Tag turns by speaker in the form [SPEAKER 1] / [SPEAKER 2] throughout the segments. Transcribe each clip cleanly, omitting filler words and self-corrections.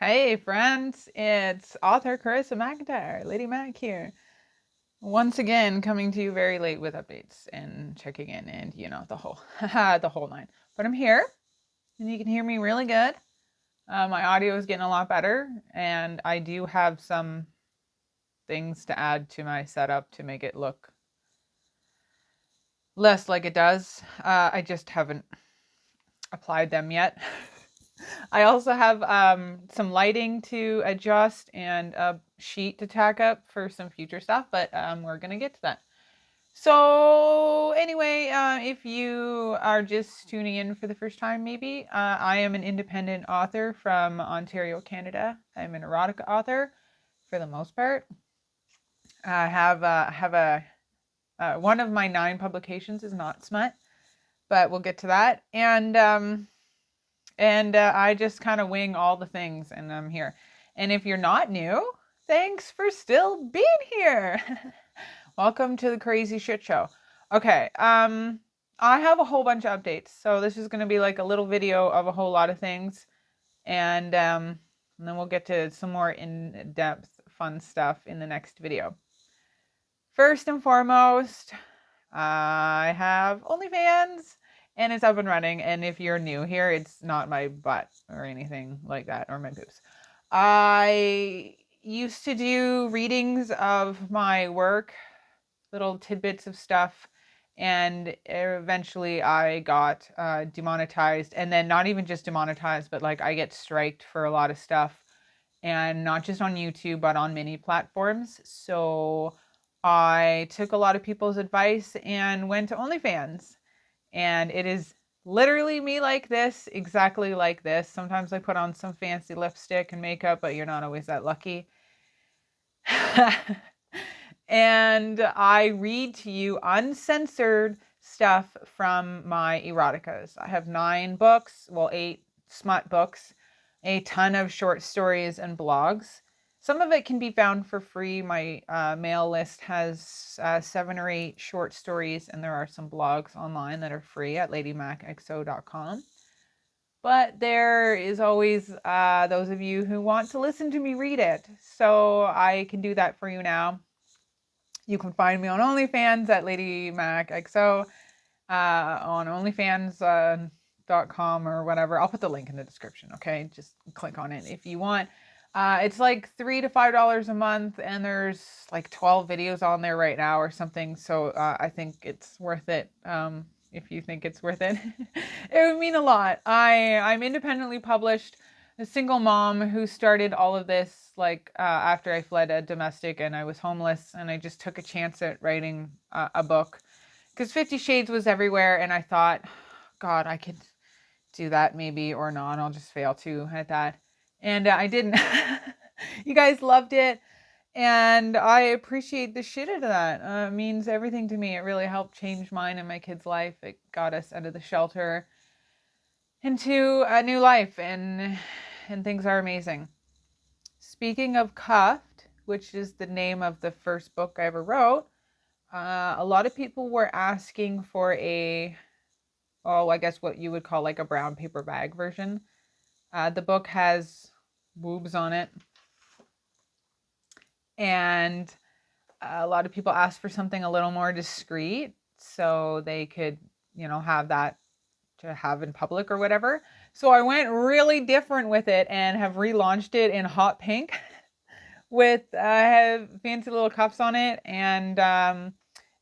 [SPEAKER 1] Hey friends, it's author Carissa McIntyre, Lady Mack here. Once again, coming to you very late with updates and checking in and the whole the whole nine. But I'm here and you can hear me really good. My audio is getting a lot better and I do have some things to add to my setup to make it look less like it does. I just haven't applied them yet. I also have some lighting to adjust and a sheet to tack up for some future stuff, but we're going to get to that. So anyway, if you are just tuning in for the first time, maybe, I am an independent author from Ontario, Canada. I'm an erotica author for the most part. I have a one of my 9 publications is not smut, but we'll get to that. And I just kind of wing all the things, and I'm here. And if you're not new, thanks for still being here. Welcome to the crazy shit show. Okay, I have a whole bunch of updates, so this is going to be like a little video of a whole lot of things, and then we'll get to some more in-depth fun stuff in the next video. First and foremost, I have OnlyFans and it's up and running. And if you're new here, it's not my butt or anything like that, or my boobs. I used to do readings of my work, little tidbits of stuff, and eventually I got demonetized. And then not even just demonetized, but like I get striked for a lot of stuff, and not just on YouTube, but on many platforms. So I took a lot of people's advice and went to OnlyFans. And it is literally me like this, exactly like this. Sometimes I put on some fancy lipstick and makeup, but you're not always that lucky. And I read to you uncensored stuff from my eroticas. I have 9 books, well, 8 smut books, a ton of short stories and blogs. Some of it can be found for free. My mail list has 7 or 8 short stories, and there are some blogs online that are free at ladymackxo.com. But there is always those of you who want to listen to me read it. So I can do that for you now. You can find me on OnlyFans at ladymackxo, on onlyfans.com or whatever. I'll put the link in the description, okay? Just click on it if you want. It's like $3 to $5 a month, and there's like 12 videos on there right now or something. So I think it's worth it. If you think it's worth it, it would mean a lot. I'm independently published, a single mom who started all of this like after I fled a domestic and I was homeless, and I just took a chance at writing a book because 50 Shades was everywhere, and I thought, God, I could do that maybe or not. I'll just fail too at that. And I didn't. You guys loved it. And I appreciate the shit out of that. It means everything to me. It really helped change mine and my kid's life. It got us out of the shelter into a new life, and things are amazing. Speaking of Cuffed, which is the name of the first book I ever wrote, a lot of people were asking for I guess what you would call like a brown paper bag version. The book has boobs on it. And a lot of people asked for something a little more discreet so they could, have that to have in public or whatever. So I went really different with it and have relaunched it in hot pink with have fancy little cuffs on it, and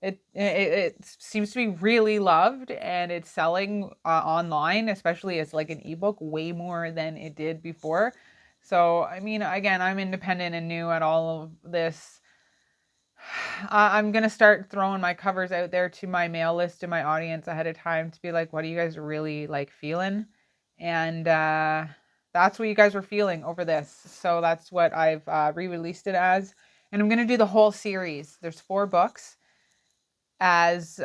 [SPEAKER 1] it seems to be really loved, and it's selling online, especially as like an ebook, way more than it did before. So I mean, again, I'm independent and new at all of this. I'm going to start throwing my covers out there to my mail list and my audience ahead of time to be like, what are you guys really like feeling? And that's what you guys were feeling over this. So that's what I've re-released it as. And I'm going to do the whole series. There's 4 books as,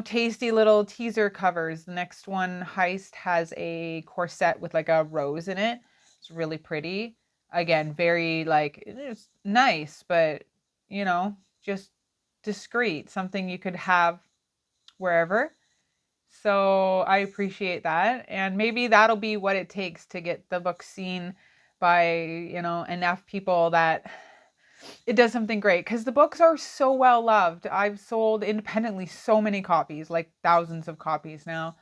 [SPEAKER 1] tasty little teaser covers. The next one, Heist, has a corset with like a rose in it. It's really pretty. Again, very like, it's nice, but, just discreet, something you could have wherever. So I appreciate that. And maybe that'll be what it takes to get the book seen by, enough people that it does something great, because the books are so well loved. I've sold independently so many copies, like thousands of copies now.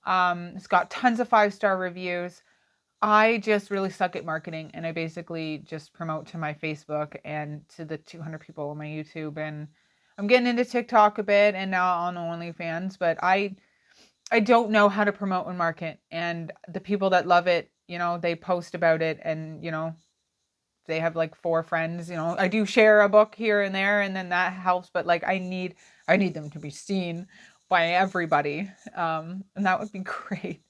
[SPEAKER 1] It's got tons of 5-star reviews. I just really suck at marketing, and I basically just promote to my Facebook and to the 200 people on my YouTube, and I'm getting into TikTok a bit and now on OnlyFans, but I don't know how to promote and market. And the people that love it, they post about it, and they have like 4 friends. I do share a book here and there, and then that helps, but like I need them to be seen by everybody. And that would be great.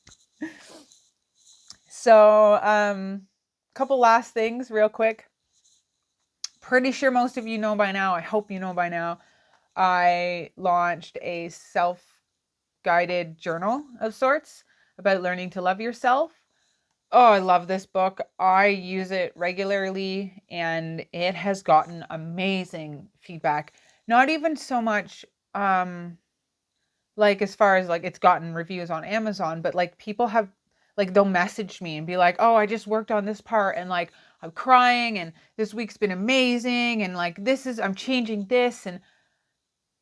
[SPEAKER 1] So, couple last things real quick. Pretty sure most of you know by now. I hope you know by now. I launched a self-guided journal of sorts about learning to love yourself. Oh, I love this book. I use it regularly, and it has gotten amazing feedback. Not even so much like as far as like it's gotten reviews on Amazon, but like people have, like, they'll message me and be like, "Oh, I just worked on this part, and like I'm crying, and this week's been amazing, and like I'm changing this." And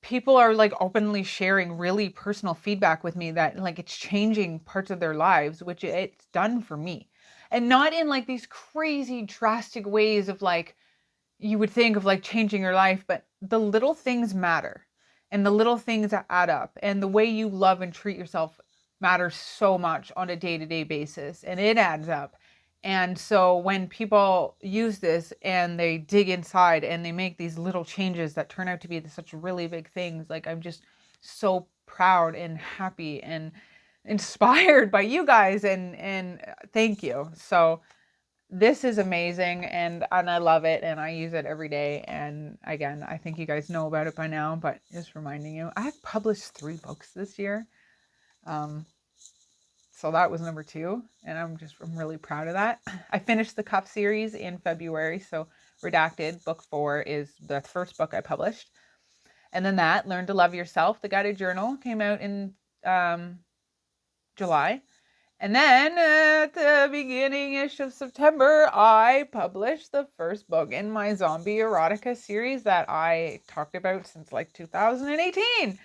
[SPEAKER 1] people are like openly sharing really personal feedback with me that like it's changing parts of their lives, which it's done for me. And not in like these crazy drastic ways of like you would think of like changing your life, but the little things matter, and the little things that add up, and the way you love and treat yourself matters so much on a day-to-day basis, and it adds up. And so when people use this and they dig inside and they make these little changes that turn out to be such really big things, like I'm just so proud and happy and inspired by you guys, and thank you. So this is amazing, and I love it, and I use it every day. And again, I think you guys know about it by now, but just reminding you, I've published 3 books this year. So that was number 2, and I'm really proud of that. I finished the Cuff series in February, so Redacted book 4 is the first book I published. And then that Learn to Love Yourself, the guided journal, came out in July. And then at the beginning-ish of September, I published the first book in my zombie erotica series that I talked about since like 2018.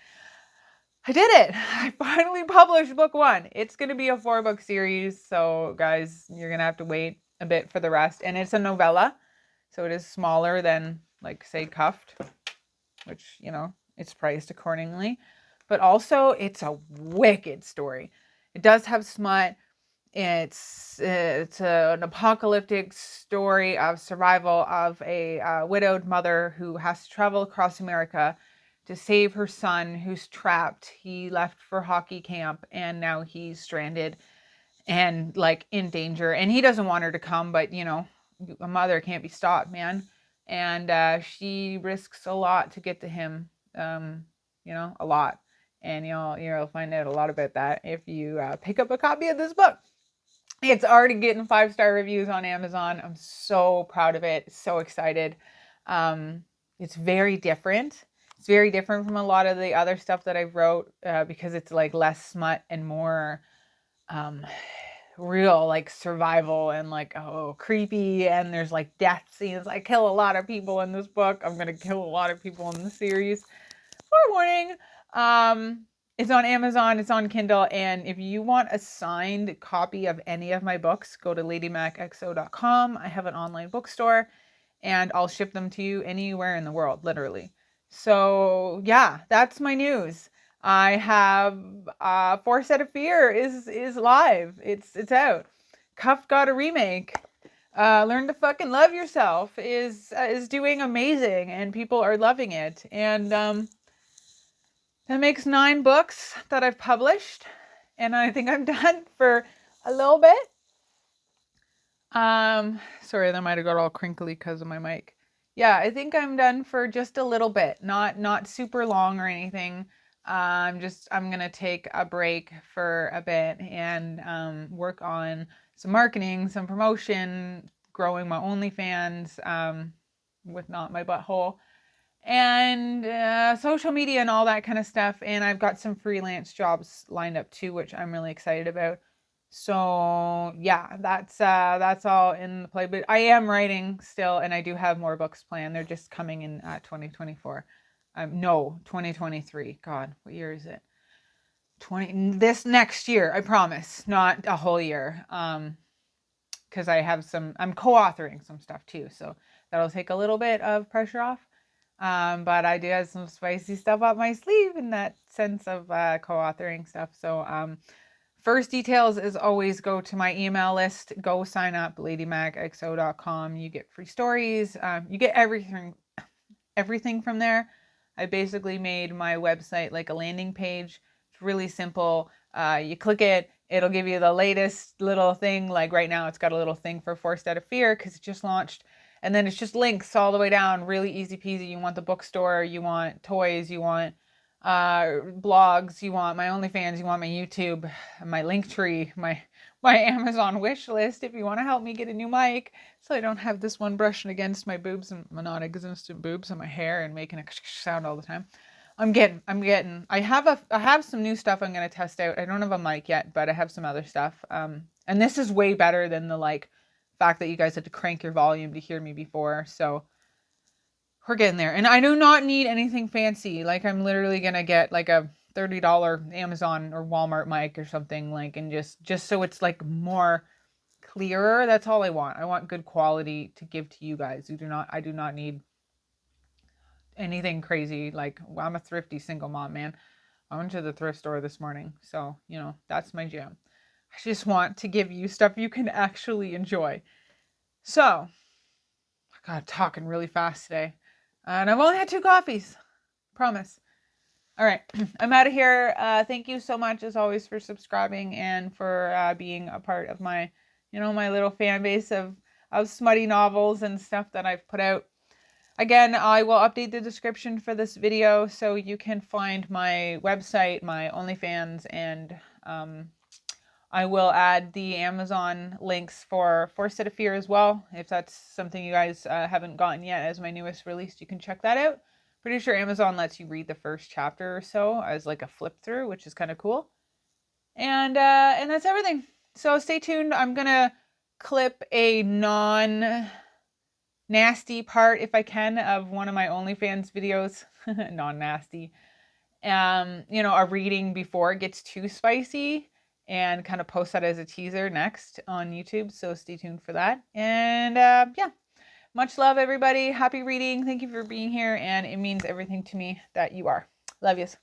[SPEAKER 1] I did it. I finally published book 1. It's going to be a 4-book series. So guys, you're going to have to wait a bit for the rest. And it's a novella. So it is smaller than like say Cuffed, which, it's priced accordingly. But also it's a wicked story. It does have smut. It's an apocalyptic story of survival of a widowed mother who has to travel across America to save her son who's trapped. He left for hockey camp, and now he's stranded and like in danger. And he doesn't want her to come, but a mother can't be stopped, man. And she risks a lot to get to him, a lot. And you'll find out a lot about that if you pick up a copy of this book. It's already getting 5-star reviews on Amazon. I'm so proud of it. So excited. It's very different. It's very different from a lot of the other stuff that I've wrote because it's like less smut and more real, like survival and like, creepy. And there's like death scenes. I kill a lot of people in this book. I'm going to kill a lot of people in the series. Forewarning. It's on Amazon, it's on Kindle, and if you want a signed copy of any of my books, go to ladymackxo.com. I have an online bookstore, and I'll ship them to you anywhere in the world, literally. So yeah, that's my news. I have Forset of Fear is live. It's out. Cuffed got a remake. Learn to fucking love yourself is doing amazing, and people are loving it. And that makes 9 books that I've published, and I think I'm done for a little bit. Sorry, that might have got all crinkly because of my mic. Yeah, I think I'm done for just a little bit, not super long or anything. I'm gonna take a break for a bit and work on some marketing, some promotion, growing my OnlyFans with Not My Butthole, and social media and all that kind of stuff. And I've got some freelance jobs lined up too, which I'm really excited about. So yeah, that's all in the play. But I am writing still, and I do have more books planned. They're just coming in 2024. No, 2023. God, what year is it? This next year, I promise, not a whole year. Because I'm co-authoring some stuff too, so that'll take a little bit of pressure off. But I do have some spicy stuff up my sleeve in that sense of co-authoring stuff. So first details is always go to my email list. Go sign up, ladymackxo.com. You get free stories. You get everything from there. I basically made my website like a landing page. It's really simple. You click it, it'll give you the latest little thing. Like right now, it's got a little thing for Forced Out of Fear because it just launched. And then it's just links all the way down, really easy peasy. You want the bookstore, you want toys, you want blogs, you want my OnlyFans, you want my YouTube, my Linktree, my Amazon wish list if you want to help me get a new mic so I don't have this one brushing against my boobs and my non-existent boobs and my hair and making a sound all the time. I have some new stuff I'm going to test out. I don't have a mic yet, but I have some other stuff. And this is way better than the like fact that you guys had to crank your volume to hear me before. So we're getting there. And I do not need anything fancy. Like I'm literally going to get like a $30 Amazon or Walmart mic or something like, and just so it's like more clearer. That's all I want. I want good quality to give to you guys. I do not need anything crazy. Like I'm a thrifty single mom, man. I went to the thrift store this morning. So, that's my jam. I just want to give you stuff you can actually enjoy. So, God, talking really fast today. And I've only had 2 coffees. Promise. All right. I'm out of here. Thank you so much, as always, for subscribing and for being a part of my, my little fan base of smutty novels and stuff that I've put out. Again, I will update the description for this video so you can find my website, my OnlyFans, and I will add the Amazon links for Forced Out of Fear as well. If that's something you guys haven't gotten yet as my newest release, you can check that out. Pretty sure Amazon lets you read the first chapter or so as like a flip through, which is kind of cool. And that's everything. So stay tuned. I'm going to clip a non-nasty part, if I can, of one of my OnlyFans videos. Non-nasty. A reading before it gets too spicy, and kind of post that as a teaser next on YouTube. So stay tuned for that. And yeah, much love, everybody. Happy reading. Thank you for being here. And it means everything to me that you are. Love yous.